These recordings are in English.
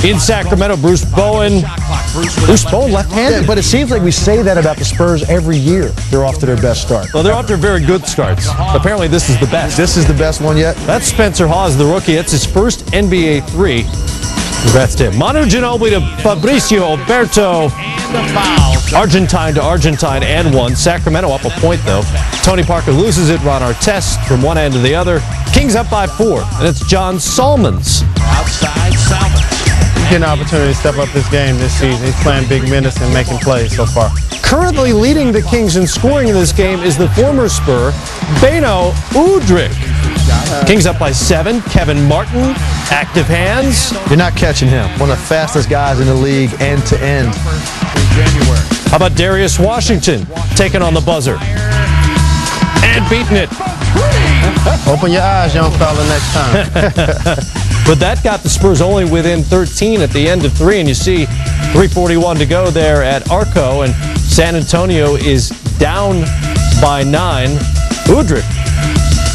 In Sacramento, Bruce Bowen. Bruce Bowen left-handed. Yeah, but it seems like we say that about the Spurs every year. They're off to their best start. Well, they're off to very good starts. Apparently, this is the best. This is the best one yet? That's Spencer Hawes, the rookie. It's his first NBA three. Congrats to him. Manu Ginobili to Fabrizio Alberto. Argentine to Argentine and one. Sacramento up a point, though. Tony Parker loses it. Ron Artest from one end to the other. Kings up by 4. And it's John Salmons. Outside Salmons. He's getting an opportunity to step up this game this season. He's playing big minutes and making plays so far. Currently leading the Kings in scoring in this game is the former Spur, Beno Udrih. Kings up by 7. Kevin Martin, active hands. You're not catching him. One of the fastest guys in the league end to end. How about Darius Washington taking on the buzzer and beating it? Open your eyes, young fella, next time. But that got the Spurs only within 13 at the end of 3, and you see 3:41 to go there at Arco, and San Antonio is down by 9. Udrih,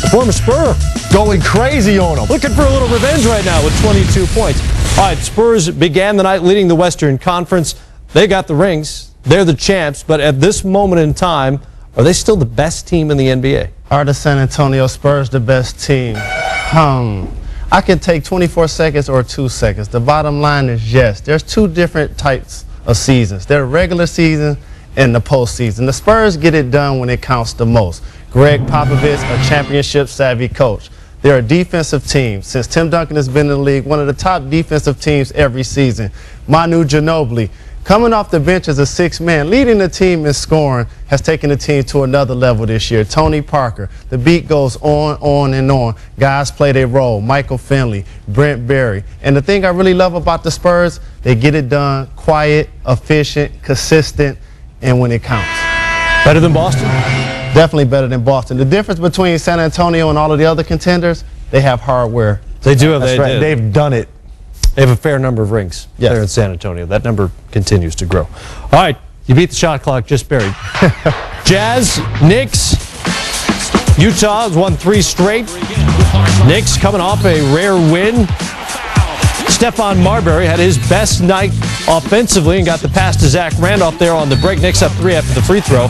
the former Spur, going crazy on him. looking for a little revenge right now with 22 points. All right, Spurs began the night leading the Western Conference. They got the rings. They're the champs, but at this moment in time, are they still the best team in the NBA? Are the San Antonio Spurs the best team? I can take 24 seconds or 2 seconds. The bottom line is yes. There's 2 different types of seasons. There's regular season and the postseason. The Spurs get it done when it counts the most. Greg Popovich, a championship-savvy coach. They're a defensive team. Since Tim Duncan has been in the league, one of the top defensive teams every season. Manu Ginobili, coming off the bench as a 6th man, leading the team in scoring, has taken the team to another level this year. Tony Parker, the beat goes on, and on. Guys play their role. Michael Finley, Brent Berry. And the thing I really love about the Spurs, they get it done quiet, efficient, consistent, and when it counts. Better than Boston? Definitely better than Boston. The difference between San Antonio and all of the other contenders, they have hardware. They do have. That's right. They've done it. They have a fair number of rings there in San Antonio. That number continues to grow. All right, you beat the shot clock just buried. Jazz, Knicks, Utah has won 3 straight. Knicks coming off a rare win. Stephon Marbury had his best night offensively and got the pass to Zach Randolph there on the break. Knicks up 3 after the free throw.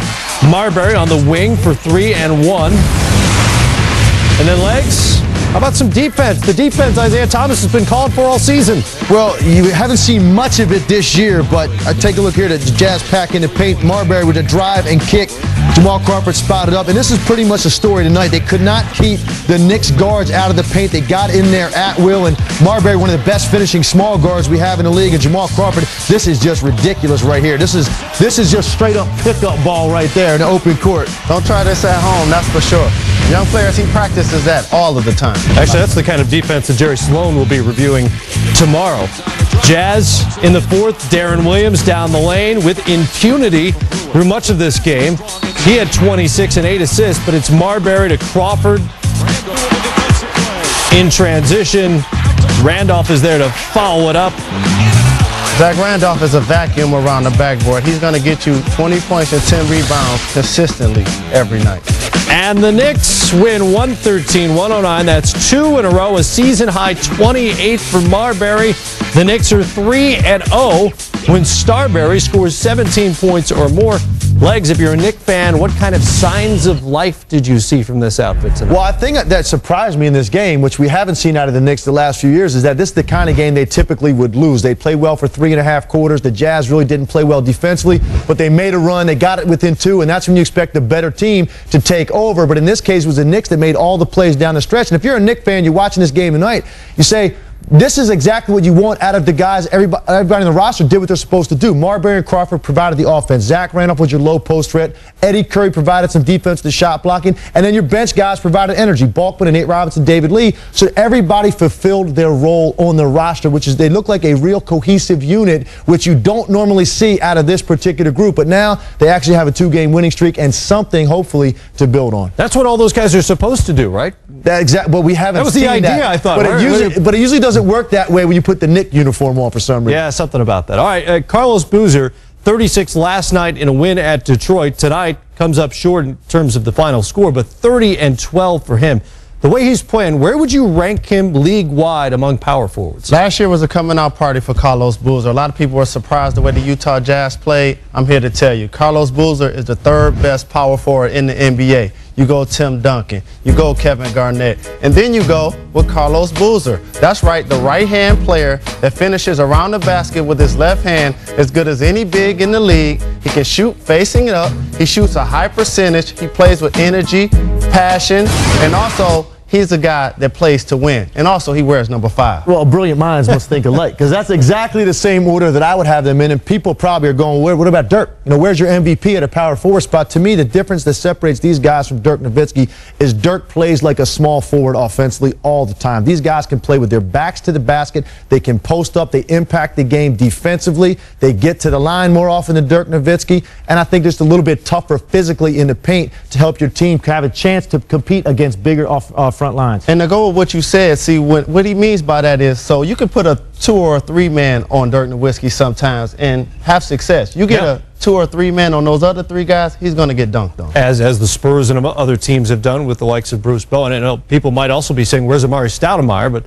Marbury on the wing for 3 and 1. And then legs. How about some defense? The defense Isaiah Thomas has been called for all season. Well, you haven't seen much of it this year, but take a look here. The Jazz pack in the paint. Marbury with a drive and kick. Jamal Crawford spotted up, and this is pretty much the story tonight. They could not keep the Knicks guards out of the paint. They got in there at will, and Marbury, one of the best finishing small guards we have in the league, and Jamal Crawford, this is just ridiculous right here. This is just straight up pickup ball right there in the open court. Don't try this at home, that's for sure. Young players, he practices that all of the time. Actually, that's the kind of defense that Jerry Sloan will be reviewing tomorrow. Jazz in the 4th, Darren Williams down the lane with impunity through much of this game. He had 26 and 8 assists, but it's Marbury to Crawford in transition. Randolph is there to follow it up. Zach Randolph is a vacuum around the backboard. He's going to get you 20 points and 10 rebounds consistently every night. And the Knicks win 113-109. That's 2 in a row, a season-high 28 for Marbury. The Knicks are 3-0 when Starbury scores 17 points or more. Legs, if you're a Knick fan, what kind of signs of life did you see from this outfit tonight? Well, I think that surprised me in this game, which we haven't seen out of the Knicks the last few years, is that this is the kind of game they typically would lose. They play well for 3.5 quarters. The Jazz really didn't play well defensively, but they made a run. They got it within 2, and that's when you expect the better team to take over. But in this case, it was the Knicks that made all the plays down the stretch. And if you're a Knick fan, you're watching this game tonight, you say, this is exactly what you want out of the guys. Everybody in the roster did what they're supposed to do. Marbury and Crawford provided the offense. Zach Randolph was your low post threat. Eddie Curry provided some defense, the shot blocking. And then your bench guys provided energy. Balkman and Nate Robinson, David Lee. So everybody fulfilled their role on the roster, which is they look like a real cohesive unit, which you don't normally see out of this particular group. But now they actually have a 2-game winning streak and something, hopefully, to build on. That's what all those guys are supposed to do, right? But we haven't. That was the idea, I thought. But it usually doesn't work that way when you put the Knick uniform on for some reason. Yeah, something about that. All right, Carlos Boozer, 36 last night in a win at Detroit. Tonight comes up short in terms of the final score, but 30 and 12 for him. the way he's playing, where would you rank him league-wide among power forwards? Last year was a coming-out party for Carlos Boozer. A lot of people were surprised the way the Utah Jazz played. I'm here to tell you, Carlos Boozer is the third best power forward in the NBA. You go Tim Duncan, you go Kevin Garnett, and then you go with Carlos Boozer. That's right, the right-hand player that finishes around the basket with his left hand as good as any big in the league. He can shoot facing it up. He shoots a high percentage. He plays with energy, passion, and also he's a guy that plays to win. And also, he wears number 5. Well, brilliant minds must think alike, because that's exactly the same order that I would have them in. And people probably are going, what about Dirk? You know, where's your MVP at a power forward spot? To me, the difference that separates these guys from Dirk Nowitzki is Dirk plays like a small forward offensively all the time. These guys can play with their backs to the basket. They can post up. They impact the game defensively. They get to the line more often than Dirk Nowitzki. And I think just a little bit tougher physically in the paint to help your team have a chance to compete against bigger front lines. And to go with what you said, see, what he means by that is, so you can put a 2 or 3 man on Dirk Nowitzki sometimes and have success. You get a 2 or 3 man on those other 3 guys, he's going to get dunked on. As the Spurs and other teams have done with the likes of Bruce Bowen. And I know people might also be saying, where's Amari Stoudemire? But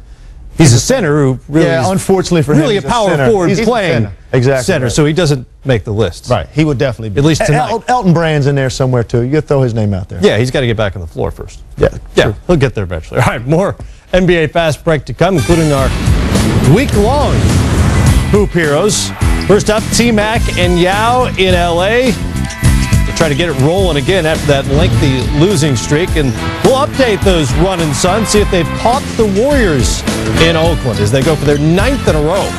he's a center who really is unfortunately for him, really a power forward playing center, right. So he doesn't make the list. Right, he would definitely be. At least tonight. Elton Brand's in there somewhere, too. You got to throw his name out there. Yeah, he's got to get back on the floor first. Yeah, he'll get there eventually. All right, more NBA Fast Break to come, including our week-long Hoop Heroes. First up, T-Mac and Yao in L.A. to try to get it rolling again after that lengthy losing streak. And we'll update those running Suns, see if they've caught the Warriors in Oakland as they go for their 9th in a row.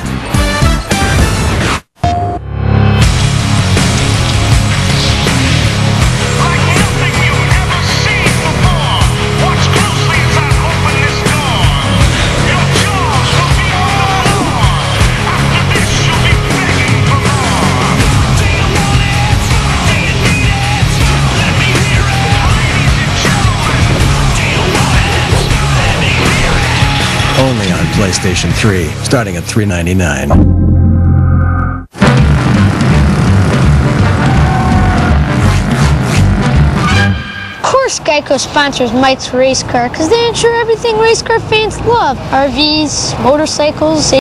Only on PlayStation 3, starting at $3.99. Of course Geico sponsors Mike's Race Car, because they insure everything race car fans love. RVs, motorcycles,